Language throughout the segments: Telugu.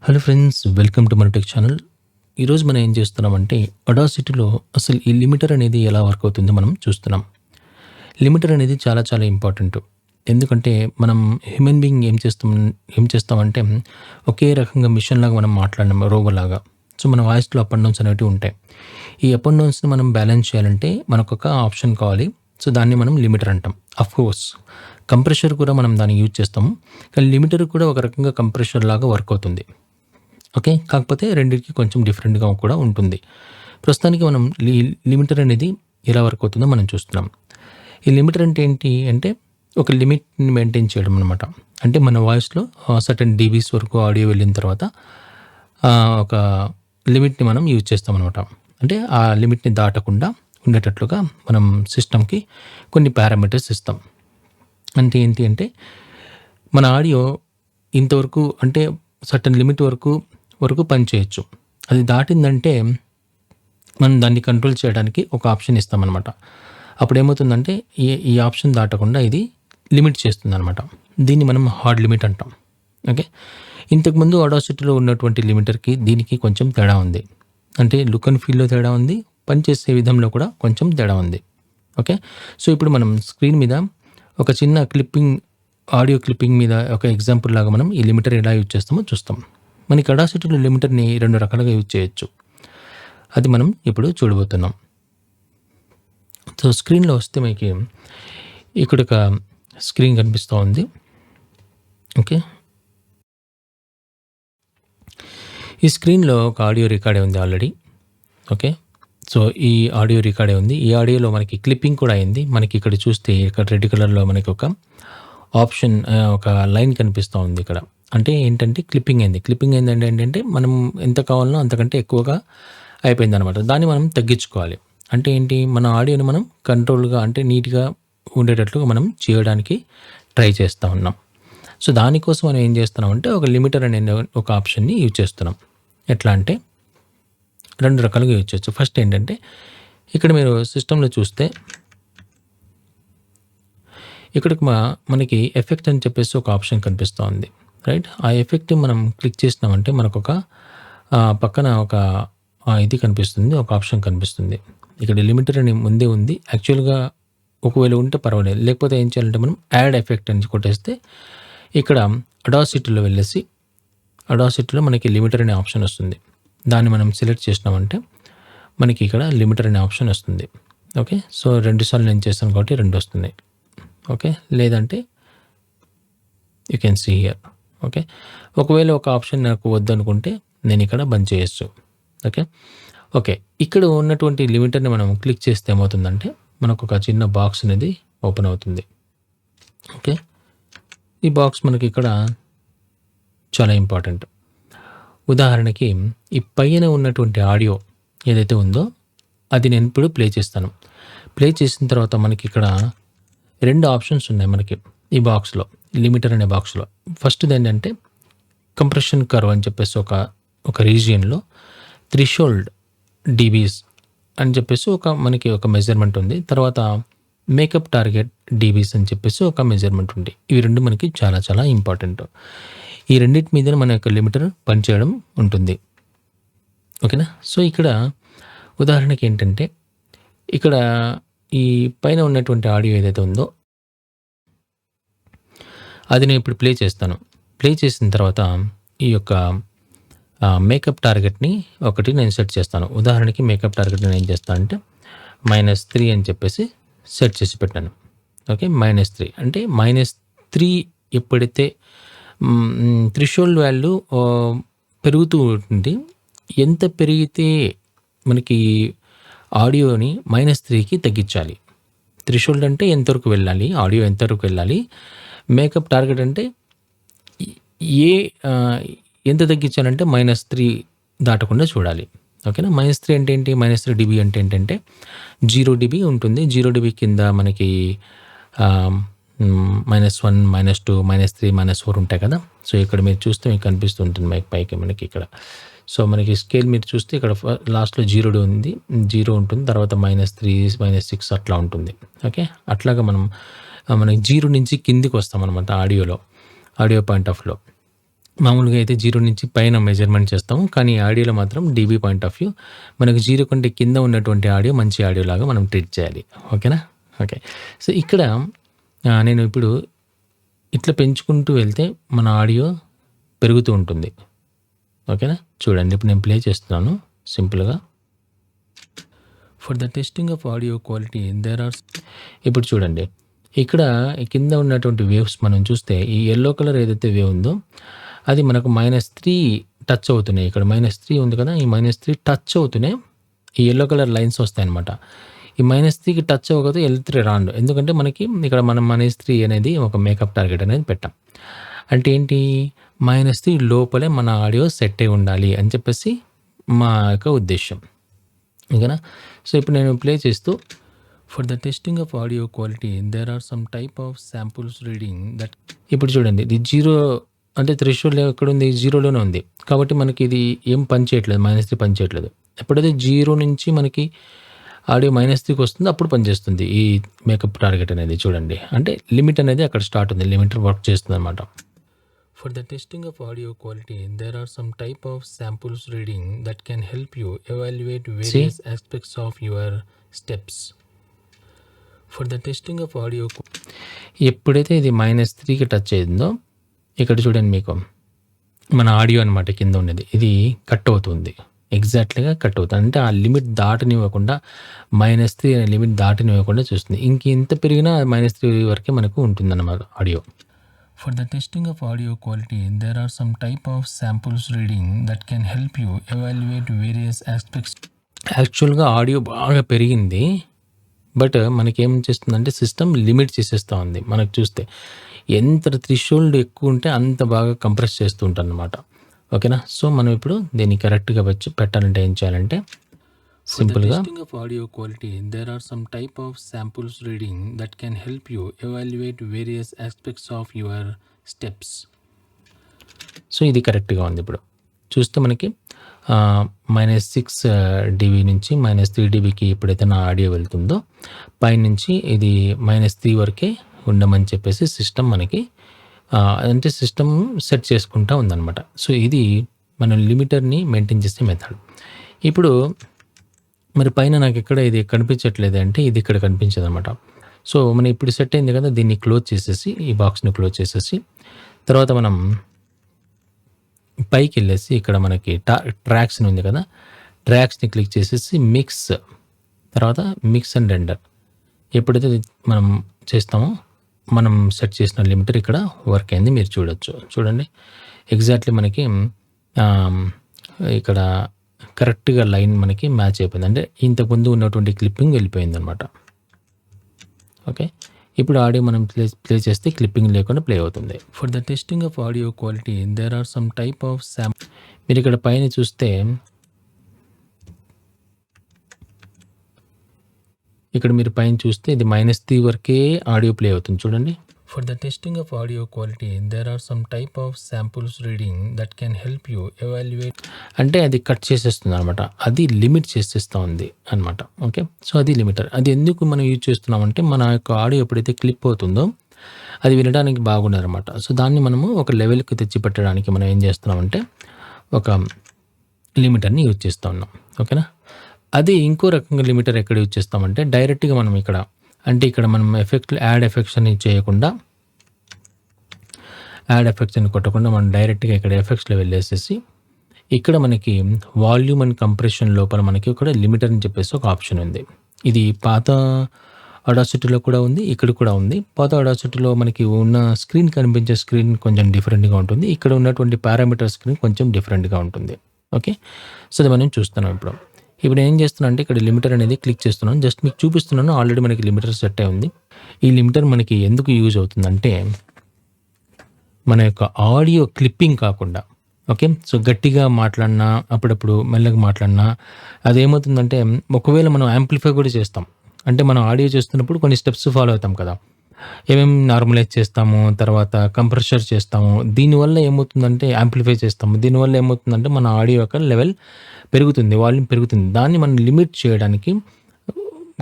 హలో ఫ్రెండ్స్, వెల్కమ్ టు మన టెక్ ఛానల్. ఈరోజు మనం ఏం చేస్తున్నామంటే అడాసిటీలో అసలు ఈ లిమిటర్ అనేది ఎలా వర్క్ అవుతుందో మనం చూస్తున్నాం. లిమిటర్ అనేది చాలా చాలా ఇంపార్టెంట్. ఎందుకంటే మనం హ్యూమన్ బీయింగ్ ఏం చేస్తామంటే ఒకే రకంగా మిషన్ లాగా మనం మాట్లాడడం రోబోలాగా. సో మన వాయిస్లో అప్ అండ్ డౌన్స్ అనేవి ఉంటాయి. ఈ అప్ అండ్ డౌన్స్ని మనం బ్యాలెన్స్ చేయాలంటే మనకు ఒక ఆప్షన్ కావాలి. సో దాన్ని మనం లిమిటర్ అంటాం. కోర్స్ కంప్రెషర్ కూడా మనం దాన్ని యూజ్ చేస్తాము. కానీ లిమిటర్ కూడా ఒక రకంగా కంప్రెషర్ లాగా వర్క్ అవుతుంది. ఓకే. కాకపోతే రెండిటికి కొంచెం డిఫరెంట్‌గా కూడా ఉంటుంది. ప్రస్తుతానికి మనం లిమిటర్ అనేది ఎలా వర్క్ అవుతుందో మనం చూస్తున్నాం. ఈ లిమిటర్ అంటే ఏంటి అంటే ఒక లిమిట్‌ని మెయింటైన్ చేయడం అనమాట. అంటే మన వాయిస్‌లో సర్టెన్ డీబీస్ వరకు ఆడియో వెళ్ళిన తర్వాత ఒక లిమిట్‌ని మనం యూజ్ చేస్తామనమాట. అంటే ఆ లిమిట్‌ని దాటకుండా ఉండేటట్లుగా మనం సిస్టమ్‌కి కొన్ని పారామీటర్స్ ఇస్తాం. అంటే ఏంటి అంటే మన ఆడియో ఇంతవరకు అంటే సర్టెన్ లిమిట్ వరకు పనిచేయొచ్చు. అది దాటిందంటే మనం దాన్ని కంట్రోల్ చేయడానికి ఒక ఆప్షన్ ఇస్తామనమాట. అప్పుడేమవుతుందంటే ఈ ఆప్షన్ దాటకుండా ఇది లిమిట్ చేస్తుందనమాట. దీన్ని మనం హార్డ్ లిమిట్ అంటాం. ఓకే. ఇంతకుముందు ఆడాసిటీలో ఉన్నటువంటి లిమిటర్‌కి దీనికి కొంచెం తేడా ఉంది. అంటే లుక్ అండ్ ఫీల్‌లో తేడా ఉంది. పనిచేసే విధంలో కూడా కొంచెం తేడా ఉంది. ఓకే. సో ఇప్పుడు మనం స్క్రీన్ మీద ఒక చిన్న ఆడియో క్లిప్పింగ్ మీద ఒక ఎగ్జాంపుల్ లాగా మనం ఈ లిమిటర్ ఎలా యూజ్ చేస్తామో చూస్తాం. మనకి అడాసిటీలో లిమిటర్‌ని 2 రకాలుగా యూజ్ చేయొచ్చు. అది మనం ఇప్పుడు చూడబోతున్నాం. సో స్క్రీన్‌లో వస్తే మనకి ఇక్కడొక స్క్రీన్ కనిపిస్తూ ఉంది. ఓకే. ఈ స్క్రీన్‌లో ఒక ఆడియో రికార్డే ఉంది ఆల్రెడీ. ఓకే. సో ఈ ఆడియో రికార్డే ఉంది. ఈ ఆడియోలో మనకి క్లిప్పింగ్ కూడా అయింది. మనకి ఇక్కడ చూస్తే ఇక్కడ రెడ్ కలర్‌లో మనకి ఒక ఆప్షన్ ఒక లైన్ కనిపిస్తూ ఉంది ఇక్కడ. అంటే ఏంటంటే క్లిప్పింగ్ అయింది. క్లిప్పింగ్ అయిందంటే ఏంటంటే మనం ఎంత కావాలనో అంతకంటే ఎక్కువగా అయిపోయిందనమాట. దాన్ని మనం తగ్గించుకోవాలి. అంటే ఏంటి మన ఆడియోని మనం కంట్రోల్‌గా అంటే నీట్‌గా ఉండేటట్లుగా మనం చేయడానికి ట్రై చేస్తూ ఉన్నాం. సో దానికోసం మనం ఏం చేస్తున్నామంటే ఒక లిమిటర్ అనే ఒక ఆప్షన్‌ని యూజ్ చేస్తున్నాం. ఎట్లా అంటే 2 రకాలుగా యూజ్ చేయొచ్చు. ఫస్ట్ ఏంటంటే ఇక్కడ మీరు సిస్టమ్‌లో చూస్తే ఇక్కడికి మనకి ఎఫెక్ట్ అని చెప్పేసి ఒక ఆప్షన్ కనిపిస్తూ ఉంది. రైట్. ఆ ఎఫెక్ట్ మనం క్లిక్ చేసినామంటే మనకొక పక్కన ఒక ఇది కనిపిస్తుంది. ఒక ఆప్షన్ కనిపిస్తుంది. ఇక్కడ లిమిటర్ అని ముందే ఉంది. యాక్చువల్‌గా ఒకవేళ ఉంటే పర్వాలేదు. లేకపోతే ఏం చేయాలంటే మనం యాడ్ ఎఫెక్ట్ అని కొట్టేస్తే ఇక్కడ అడాసిటీలో వెళ్ళేసి అడాసిటీలో మనకి లిమిటర్ అనే ఆప్షన్ వస్తుంది. దాన్ని మనం సెలెక్ట్ చేసినామంటే మనకి ఇక్కడ లిమిటర్ అనే ఆప్షన్ వస్తుంది. ఓకే. సో 2 సార్లు నేను చేశాను కాబట్టి 2 వస్తున్నాయి. ఓకే. లేదంటే you can see here. Okay. ఒకవేళ ఒక ఆప్షన్ నాకు వద్దనుకుంటే నేను ఇక్కడ బంద్ చేయొచ్చు. ఓకే. ఓకే. ఇక్కడ ఉన్నటువంటి లిమిటర్‌ని మనం క్లిక్ చేస్తే ఏమవుతుందంటే మనకు ఒక చిన్న బాక్స్ అనేది ఓపెన్ అవుతుంది. ఓకే. ఈ బాక్స్ మనకి ఇక్కడ చాలా ఇంపార్టెంట్. ఉదాహరణకి ఈ పైన ఉన్నటువంటి ఆడియో ఏదైతే ఉందో అది నేను ఇప్పుడు ప్లే చేస్తాను. ప్లే చేసిన తర్వాత మనకి ఇక్కడ 2 ఆప్షన్స్ ఉన్నాయి మనకి ఈ బాక్స్‌లో. లిమిటర్ అనే బాక్స్‌లో. ఫస్ట్‌ది ఏంటంటే కంప్రెషన్ కర్వ్ అని చెప్పేసి ఒక రీజియన్‌లో థ్రెషోల్డ్ డీబీస్ అని చెప్పేసి మనకి ఒక మెజర్మెంట్ ఉంది. తర్వాత మేకప్ టార్గెట్ డీబీస్ అని చెప్పేసి ఒక మెజర్మెంట్ ఉంది. ఇవి 2 మనకి చాలా చాలా ఇంపార్టెంట్. ఈ రెండిటి మీదనే మన యొక్క లిమిటర్ పనిచేయడం ఉంటుంది. ఓకేనా. సో ఇక్కడ ఉదాహరణకి ఏంటంటే ఇక్కడ ఈ పైన ఉన్నటువంటి ఆడియో ఏదైతే ఉందో అది నేను ఇప్పుడు ప్లే చేస్తాను. ప్లే చేసిన తర్వాత ఈ యొక్క మేకప్ టార్గెట్‌ని ఒకటి నేను సెట్ చేస్తాను. ఉదాహరణకి మేకప్ టార్గెట్ నేను ఏం చేస్తానంటే -3 అని చెప్పేసి సెట్ చేసి పెట్టాను. ఓకే. -3 అంటే -3 ఎప్పుడైతే థ్రెషోల్డ్ వాల్యూ పెరుగుతూ ఉంటుంది. ఎంత పెరిగితే మనకి ఆడియోని -3కి తగ్గించాలి. థ్రెషోల్డ్ అంటే ఎంతవరకు వెళ్ళాలి, ఆడియో ఎంతవరకు వెళ్ళాలి, మేకప్ టార్గెట్ అంటే ఎంత తగ్గించాలంటే -3 దాటకుండా చూడాలి. ఓకేనా. -3 అంటే ఏంటి? -3 డీబీ అంటే ఏంటంటే 0 డీబీ ఉంటుంది. 0 డీబీ కింద మనకి -1, -2, -3, -4 ఉంటాయి కదా. సో ఇక్కడ మీరు చూస్తే మీకు కనిపిస్తూ ఉంటుంది పైకి మనకి ఇక్కడ. సో మనకి స్కేల్ మీరు చూస్తే ఇక్కడ లాస్ట్‌లో 0 ఉంది. 0 ఉంటుంది. తర్వాత -3, -6 అట్లా ఉంటుంది. ఓకే. అట్లాగా మనకి 0 నుంచి కిందికి వస్తామనమాట ఆడియో పాయింట్ ఆఫ్ వ్యూలో. మామూలుగా అయితే 0 నుంచి పైన మెజర్‌మెంట్ చేస్తాము. కానీ ఆడియోలో మాత్రం డీబీ పాయింట్ ఆఫ్ వ్యూ మనకు 0 కంటే కింద ఉన్నటువంటి ఆడియో మంచి ఆడియోలాగా మనం ట్రీట్ చేయాలి. ఓకేనా? ఓకే. సో, ఇక్కడ నేను ఇప్పుడు ఇట్లా పెంచుకుంటూ వెళ్తే మన ఆడియో పెరుగుతూ ఉంటుంది. ఓకేనా? చూడండి ఇప్పుడు నేను ప్లే చేస్తున్నాను సింపుల్‌గా. For the testing of audio quality there are ఇప్పుడు చూడండి. ఇక్కడ కింద ఉన్నటువంటి వేవ్స్ మనం చూస్తే ఈ యెల్లో కలర్ ఏదైతే వేవ్ ఉందో అది మనకు -3 టచ్ అవుతున్నాయి. ఇక్కడ -3 ఉంది కదా! ఈ -3 టచ్ అవుతూనే ఈ యెల్లో కలర్ లైన్స్ వస్తాయన్నమాట. ఈ -3కి టచ్ అవ్వకపోతే L3 రాదు. ఎందుకంటే మనకి ఇక్కడ మనం -3 అనేది ఒక మేకప్ టార్గెట్ అనేది పెట్టాం. అంటే ఏంటి? -3 లోపలే మన ఆడియో సెట్ అయి ఉండాలి అని చెప్పేసి మా యొక్క ఉద్దేశ్యం. ఓకేనా? సో, ఇప్పుడు నేను ప్లే చేస్తూ for the testing of audio quality there are some type of samples reading that ఇప్పుడు చూడండి ఇది 0 అంటే థ్రెషోల్డ్ ఎక్కడుంది? 0లోనే ఉంది. కాబట్టి మనకి ఇది ఏం పని చేయట్లేదు. -3 పని చేయట్లేదు. ఎప్పుడైతే 0 నుంచి మనకి ఆడియో -3కి వస్తుందో అప్పుడు పనిచేస్తుంది ఈ మేకప్ టార్గెట్ అనేది చూడండి. అంటే లిమిట్ అనేది అక్కడ స్టార్ట్ ఉంది. లిమిటర్ వర్క్ చేస్తుందన్నమాట. For the testing of audio quality there are some type of samples reading that can help you evaluate various aspects of your steps. For the testing of audio ఎప్పుడైతే ఇది -3కి టచ్ అయిందో ఇక్కడ చూడండి మీకు మన ఆడియో అనమాట కింద ఉన్నది. ఇది కట్ అవుతుంది. ఎగ్జాక్ట్‌గా కట్ అవుతుంది. అంటే ఆ లిమిట్ దాటనివ్వకుండా -3 అనే లిమిట్ దాటనివ్వకుండా చూస్తుంది. ఇంత పెరిగినా -3 వరకే మనకు ఉంటుందన్నమాట audio. For the testing of audio quality there are some type of samples reading that can help you evaluate various aspects. యాక్చువల్‌గా ఆడియో బాగా పెరిగింది. బట్ మనకేం చేస్తుందంటే సిస్టమ్ లిమిట్ చేసేస్తూ ఉంది. మనకు చూస్తే ఎంత థ్రెషోల్డ్ ఎక్కువ ఉంటే అంత బాగా కంప్రెస్ చేస్తూ ఉంటానన్నమాట. ఓకేనా? సో, మనం ఇప్పుడు దీన్ని కరెక్ట్‌గా పెట్టాలంటే ఏం చేయాలంటే సింపుల్‌గా testing of audio quality there are some type of samples reading that can help you evaluate various aspects of your steps. So, ఇది కరెక్ట్‌గా ఉంది ఇప్పుడు. చూస్తే మనకి -6 dB నుంచి -3 dBకి ఎప్పుడైతే నా ఆడియో వెళ్తుందో పైనుంచి ఇది -3 వరకే ఉండమని చెప్పేసి సిస్టమ్ మనకి అంటే సిస్టమ్ సెట్ చేసుకుంటా ఉందన్నమాట. సో, ఇది మనం లిమిటర్‌ని మెయింటైన్ చేసే మెథడ్. ఇప్పుడు మరి పైన నాకు ఎక్కడ ఇది కనిపించట్లేదు అంటే ఇది ఇక్కడ కనిపించదనమాట. సో, మనం ఇప్పుడు సెట్ అయింది కదా! దీన్ని క్లోజ్ చేసేసి ఈ బాక్స్‌ని క్లోజ్ చేసేసి తర్వాత మనం పైకెళ్ళేసి ఇక్కడ మనకి ట్రాక్స్ అని ఉంది కదా! ట్రాక్స్‌ని క్లిక్ చేసేసి తర్వాత మిక్స్ అండ్ రెండర్ ఎప్పుడైతే మనం చేస్తామో మనం సెట్ చేసిన లిమిటర్ ఇక్కడ వర్క్ అయింది. మీరు చూడొచ్చు. చూడండి ఎగ్జాక్ట్‌లీ మనకి ఇక్కడ కరెక్ట్‌గా లైన్ మనకి మ్యాచ్ అయిపోయింది. అంటే ఇంతకుముందు ఉన్నటువంటి క్లిప్పింగ్ వెళ్ళిపోయిందనమాట. ఓకే. ఇప్పుడు ఆడియో మనం ప్లే చేస్తే క్లిప్పింగ్ లేకుండా ప్లే అవుతుంది. For the testing of audio quality there are some type of మీరు ఇక్కడ పైన చూస్తే ఇక్కడ మీరు పైన చూస్తే ఇది -3 వరకే ఆడియో ప్లే అవుతుంది చూడండి. For the testing of audio quality there are some type of samples reading that can help you evaluate. అంటే అది కట్ చేసేస్తుంది అనమాట. అది లిమిట్ చేసేస్తూ ఉంది అనమాట. ఓకే. సో, అది లిమిటర్. అది ఎందుకు మనం యూజ్ చేస్తున్నామంటే మన యొక్క ఆడియో ఎప్పుడైతే క్లిప్ అవుతుందో అది వినడానికి బాగుండదనమాట. సో, దాన్ని మనము ఒక లెవెల్కి తెచ్చి పెట్టడానికి మనం ఏం చేస్తున్నామంటే ఒక లిమిటర్ని యూజ్ చేస్తూ ఉన్నాం. ఓకేనా? అది ఇంకో రకంగా లిమిటర్ ఎక్కడ యూజ్ చేస్తామంటే డైరెక్ట్‌గా మనం ఇక్కడ అంటే ఇక్కడ మనం యాడ్ ఎఫెక్ట్స్ అని చేయకుండా యాడ్ ఎఫెక్ట్స్ అని కొట్టకుండా మనం డైరెక్ట్‌గా ఇక్కడ ఎఫెక్ట్స్‌లో వెళ్ళేసేసి ఇక్కడ మనకి వాల్యూమ్ అండ్ కంప్రెషన్ లోపల మనకి ఇక్కడ లిమిటర్ అని చెప్పేసి ఒక ఆప్షన్ ఉంది. ఇది పాత ఆడాసిటీలో కూడా ఉంది. ఇక్కడ కూడా ఉంది. పాత ఆడాసిటీలో మనకి ఉన్న స్క్రీన్ కనిపించే స్క్రీన్ కొంచెం డిఫరెంట్‌గా ఉంటుంది. ఇక్కడ ఉన్నటువంటి పారామీటర్ స్క్రీన్ కొంచెం డిఫరెంట్‌గా ఉంటుంది. ఓకే. సో, అది మనం చూస్తున్నాం ఇప్పుడు. ఇప్పుడు ఏం చేస్తున్నా అంటే ఇక్కడ లిమిటర్ అనేది క్లిక్ చేస్తున్నాను. జస్ట్ మీకు చూపిస్తున్నాను. ఆల్రెడీ మనకి లిమిటర్ సెట్ అయి ఉంది. ఈ లిమిటర్ మనకి ఎందుకు యూజ్ అవుతుందంటే మన యొక్క ఆడియో క్లిప్పింగ్ కాకుండా ఓకే. సో, గట్టిగా మాట్లాడినా అప్పుడప్పుడు మెల్లగా మాట్లాడినా అదేమవుతుందంటే ఒకవేళ మనం యాంప్లిఫై కూడా చేస్తాం. అంటే మనం ఆడియో చేస్తున్నప్పుడు కొన్ని స్టెప్స్ ఫాలో అవుతాం కదా! ఏమేమి నార్మలైజ్ చేస్తాము, తర్వాత కంప్రెషర్ చేస్తాము. దీనివల్ల ఏమవుతుందంటే యాంప్లిఫై చేస్తాము. దీనివల్ల ఏమవుతుందంటే మన ఆడియో యొక్క లెవెల్ పెరుగుతుంది, వాల్యూమ్ పెరుగుతుంది. దాన్ని మనం లిమిట్ చేయడానికి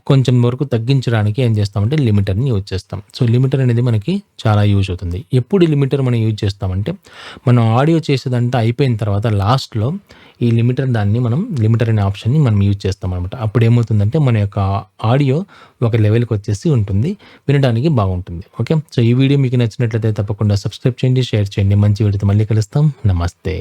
కొంచెం వరకు తగ్గించడానికి ఏం చేస్తామంటే లిమిటర్‌ని యూజ్ చేస్తాం. సో, లిమిటర్ అనేది మనకి చాలా యూజ్ అవుతుంది. ఎప్పుడు ఈ లిమిటర్ మనం యూజ్ చేస్తామంటే, మనం ఆడియో చేసేదంతా అయిపోయిన తర్వాత లాస్ట్‌లో ఈ లిమిటర్ అనే ఆప్షన్‌ని మనం యూజ్ చేస్తామనమాట. అప్పుడేమవుతుందంటే మన యొక్క ఆడియో ఒక లెవెల్‌కొచ్చేసి ఉంటుంది. వినడానికి బాగుంటుంది. ఓకే. సో, ఈ వీడియో మీకు నచ్చినట్లయితే తప్పకుండా సబ్స్క్రైబ్ చేయండి, షేర్ చేయండి. మంచి వీడియోతో మళ్ళీ కలుస్తాం. నమస్తే.